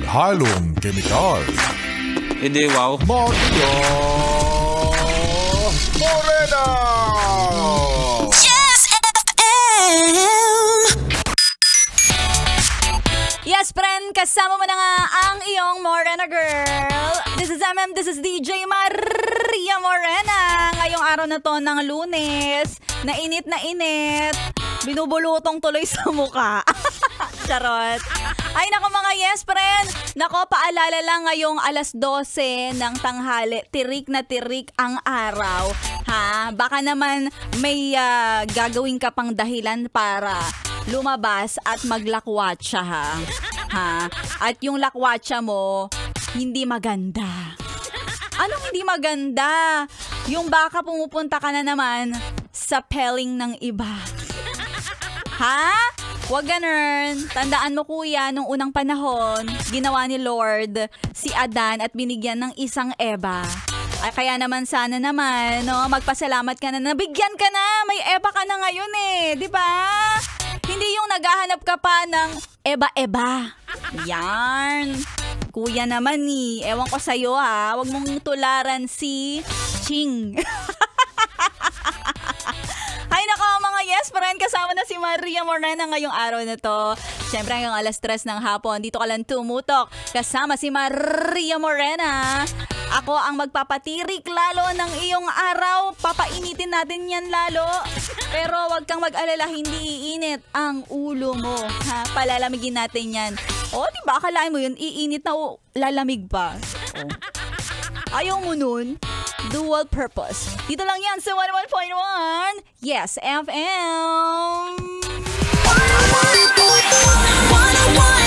halong kemikal. Hindi, wow. Maria Morena! Yes, FM! Yes, friend, kasama mo na nga ang iyong Morena girl. This is MM, this is DJ Maria Morena. Ngayong araw na to ng Lunes, na init, binubulutong tuloy sa muka. Charot. Ay nako mga yes friend. Nako, paalala lang ngayong alas 12 ng tanghali. Tirik na tirik ang araw. Ha? Baka naman may gagawin ka pang dahilan para lumabas at maglakwatsa ha? At yung lakwatsa mo, hindi maganda. Anong hindi maganda? Yung baka pumupunta ka na naman sa pelling ng iba. Ha? Wag ganun. Tandaan mo kuya, nung unang panahon, ginawa ni Lord si Adan at binigyan ng isang Eva. Ay, kaya naman sana naman, no, magpasalamat ka na, nabigyan ka na, may Eva ka na ngayon di ba? Hindi yung naghahanap ka pa ng Eba-eba. Yan. Kuya naman ewan ko sa'yo wag mong tularan si Ching. Ay nako mga yes friend, kasama na si Maria Morena ngayong araw na to. Siyempre hanggang alas 3 ng hapon, dito ka lang tumutok. Kasama si Maria Morena. Ako ang magpapatirik lalo ng iyong araw. Papainitin natin yan lalo. Pero wag kang mag-alala, hindi iinit ang ulo mo. Ha? Palalamigin natin yan. Diba akalain mo yun, iinit na lalamig pa. Ayaw mo nun? Dual purpose. Dito lang yan sa 101.1. Yes, FM. 101.1